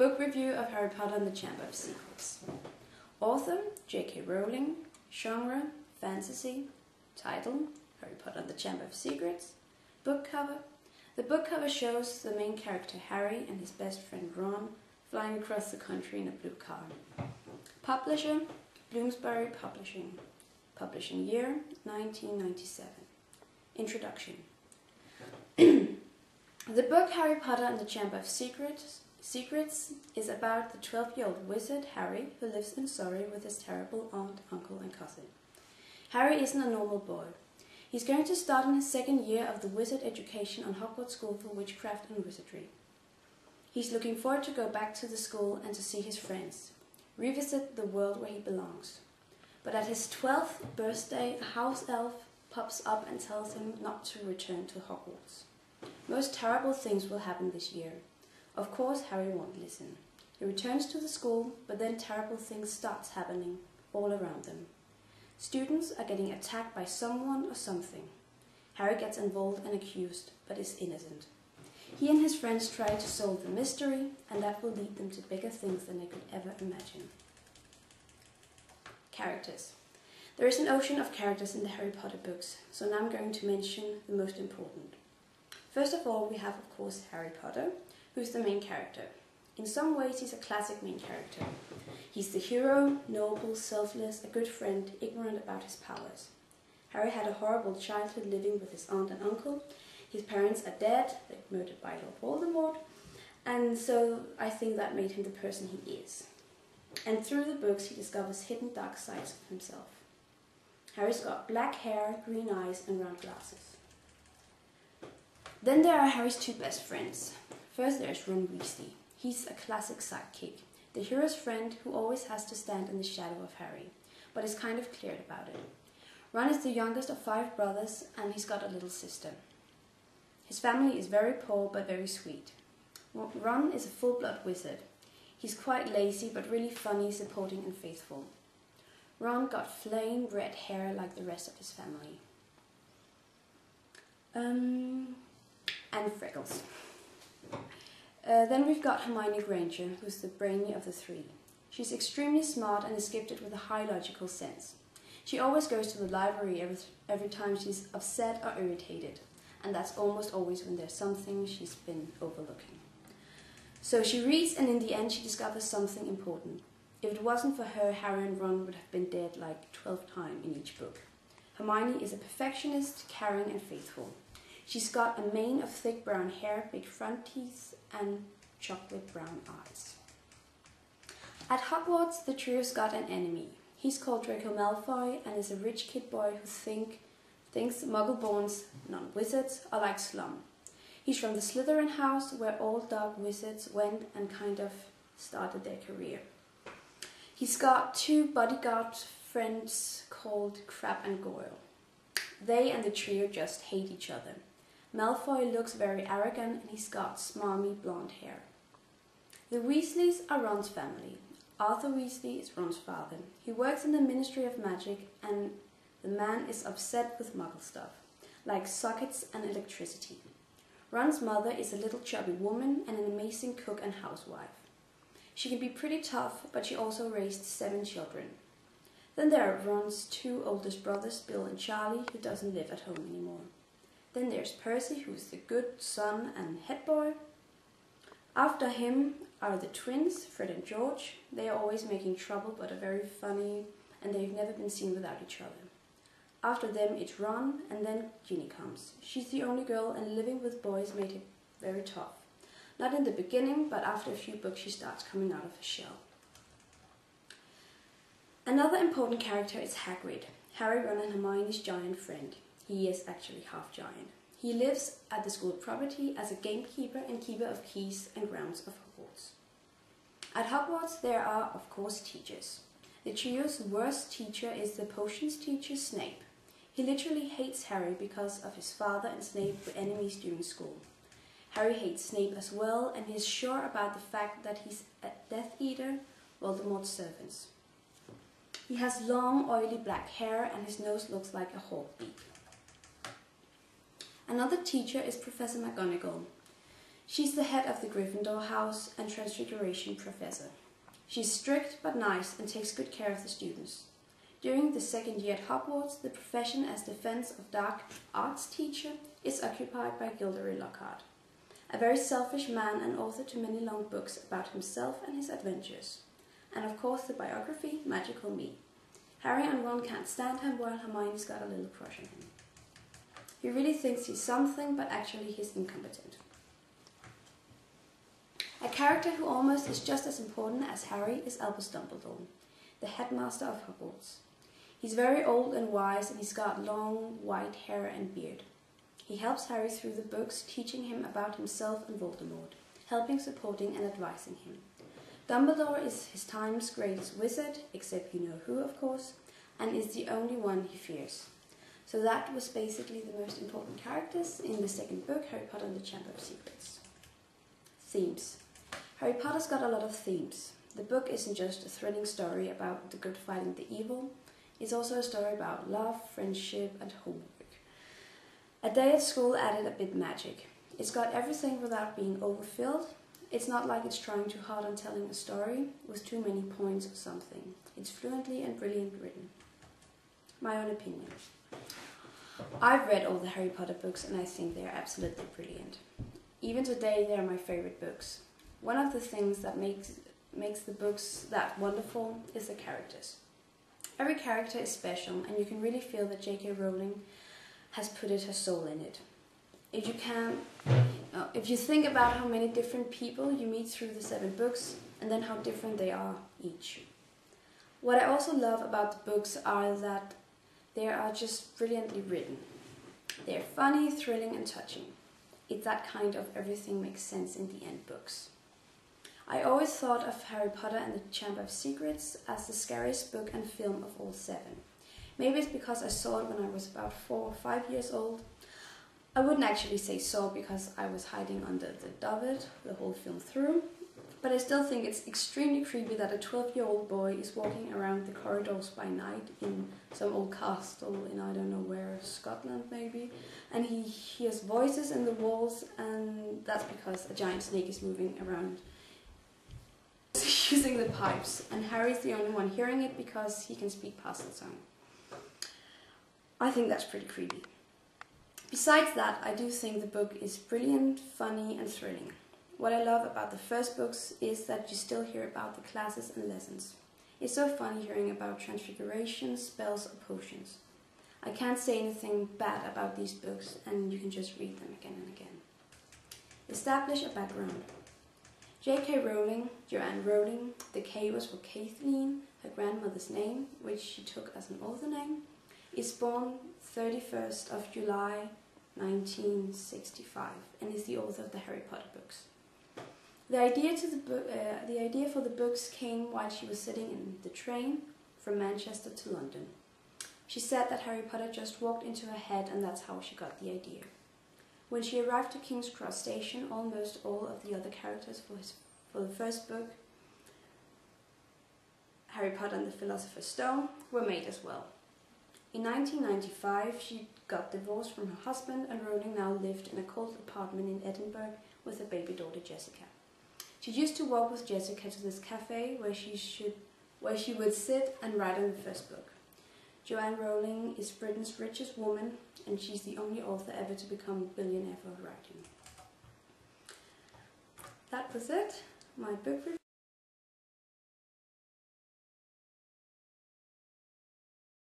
Book review of Harry Potter and the Chamber of Secrets. Author, J.K. Rowling. Genre, fantasy. Title, Harry Potter and the Chamber of Secrets. Book cover. The book cover shows the main character Harry and his best friend Ron flying across the country in a blue car. Publisher, Bloomsbury Publishing. Publishing year, 1997. Introduction. The book Harry Potter and the Chamber of Secrets is about the 12-year-old wizard Harry who lives in Surrey with his terrible aunt, uncle and cousin. Harry isn't a normal boy. He's going to start in his second year of the wizard education on Hogwarts School for Witchcraft and Wizardry. He's looking forward to go back to the school and to see his friends, revisit the world where he belongs. But at his 12th birthday, a house elf pops up and tells him not to return to Hogwarts. Most terrible things will happen this year. Of course, Harry won't listen. He returns to the school, but then terrible things start happening all around them. Students are getting attacked by someone or something. Harry gets involved and accused, but is innocent. He and his friends try to solve the mystery, and that will lead them to bigger things than they could ever imagine. Characters. There is an ocean of characters in the Harry Potter books, so now I'm going to mention the most important. First of all, we have, of course, Harry Potter, who's the main character. In some ways, he's a classic main character. He's the hero, noble, selfless, a good friend, ignorant about his powers. Harry had a horrible childhood living with his aunt and uncle. His parents are dead, they're murdered by Lord Voldemort, and so I think that made him the person he is. And through the books, he discovers hidden dark sides of himself. Harry's got black hair, green eyes, and round glasses. Then there are Harry's two best friends. First there's Ron Weasley. He's a classic sidekick, the hero's friend who always has to stand in the shadow of Harry, but is kind of cleared about it. Ron is the youngest of 5 brothers, and he's got a little sister. His family is very poor but very sweet. Ron is a full-blood wizard. He's quite lazy but really funny, supporting and faithful. Ron got flame red hair like the rest of his family. And freckles. Then we've got Hermione Granger, who's the brainy of the 3. She's extremely smart and is gifted with a high logical sense. She always goes to the library every time she's upset or irritated, and that's almost always when there's something she's been overlooking. So she reads, and in the end she discovers something important. If it wasn't for her, Harry and Ron would have been dead like 12 times in each book. Hermione is a perfectionist, caring and faithful. She's got a mane of thick brown hair, big front teeth, and chocolate brown eyes. At Hogwarts, the trio's got an enemy. He's called Draco Malfoy and is a rich kid boy who thinks Muggle-borns, non-wizards, are like slum. He's from the Slytherin house, where all dark wizards went and kind of started their career. He's got 2 bodyguard friends called Crabbe and Goyle. They and the trio just hate each other. Malfoy looks very arrogant and he's got smarmy blonde hair. The Weasleys are Ron's family. Arthur Weasley is Ron's father. He works in the Ministry of Magic, and the man is upset with Muggle stuff, like sockets and electricity. Ron's mother is a little chubby woman and an amazing cook and housewife. She can be pretty tough, but she also raised 7 children. Then there are Ron's 2 oldest brothers, Bill and Charlie, who doesn't live at home anymore. Then there's Percy, who's the good son and head boy. After him are the twins, Fred and George. They are always making trouble but are very funny, and they've never been seen without each other. After them it's Ron, and then Ginny comes. She's the only girl, and living with boys made her very tough. Not in the beginning, but after a few books she starts coming out of her shell. Another important character is Hagrid, Harry, Ron and Hermione's giant friend. He is actually half giant. He lives at the school property as a gamekeeper and keeper of keys and grounds of Hogwarts. At Hogwarts there are, of course, teachers. The trio's worst teacher is the potions teacher, Snape. He literally hates Harry because of his father and Snape were enemies during school. Harry hates Snape as well, and he is sure about the fact that he's a Death Eater, Voldemort's servants. He has long, oily black hair and his nose looks like a hawk beak. Another teacher is Professor McGonagall. She's the head of the Gryffindor house and Transfiguration professor. She's strict but nice and takes good care of the students. During the second year at Hogwarts, the profession as Defense of Dark Arts teacher is occupied by Gilderoy Lockhart, a very selfish man and author to many long books about himself and his adventures. And of course the biography, Magical Me. Harry and Ron can't stand him while Hermione's got a little crush on him. He really thinks he's something, but actually he's incompetent. A character who almost is just as important as Harry is Albus Dumbledore, the headmaster of Hogwarts. He's very old and wise, and he's got long white hair and beard. He helps Harry through the books, teaching him about himself and Voldemort, helping, supporting and advising him. Dumbledore is his time's greatest wizard, except you know who, of course, and is the only one he fears. So that was basically the most important characters in the second book, Harry Potter and the Chamber of Secrets. Themes. Harry Potter's got a lot of themes. The book isn't just a thrilling story about the good fighting the evil. It's also a story about love, friendship and homework. A day at school added a bit magic. It's got everything without being overfilled. It's not like it's trying too hard on telling a story with too many points or something. It's fluently and brilliantly written. My own opinion. I've read all the Harry Potter books and I think they are absolutely brilliant. Even today they are my favorite books. One of the things that makes the books that wonderful is the characters. Every character is special and you can really feel that J.K. Rowling has put her soul in it. If you think about how many different people you meet through the 7 books and then how different they are each. What I also love about the books are that they are just brilliantly written. They're funny, thrilling and touching. It's that kind of everything makes sense in the end books. I always thought of Harry Potter and the Chamber of Secrets as the scariest book and film of all 7. Maybe it's because I saw it when I was about 4 or 5 years old. I wouldn't actually say saw because I was hiding under the dovet the whole film through. But I still think it's extremely creepy that a 12-year-old boy is walking around the corridors by night in some old castle in I don't know where, Scotland maybe. And he hears voices in the walls, and that's because a giant snake is moving around using the pipes, and Harry's the only one hearing it because he can speak Parseltongue. I think that's pretty creepy. Besides that, I do think the book is brilliant, funny and thrilling. What I love about the first books is that you still hear about the classes and lessons. It's so funny hearing about transfiguration, spells or potions. I can't say anything bad about these books and you can just read them again and again. Establish a background. J.K. Rowling, Joanne Rowling, the K was for Kathleen, her grandmother's name, which she took as an author name, is born 31st of July 1965 and is the author of the Harry Potter books. The idea for the books came while she was sitting in the train from Manchester to London. She said that Harry Potter just walked into her head and that's how she got the idea. When she arrived to King's Cross Station, almost all of the other characters for the first book, Harry Potter and the Philosopher's Stone, were made as well. In 1995, she got divorced from her husband and Rowling now lived in a cold apartment in Edinburgh with her baby daughter Jessica. She used to walk with Jessica to this cafe where she would sit and write on the first book. Joanne Rowling is Britain's richest woman and she's the only author ever to become a billionaire for writing. That was it, my book review.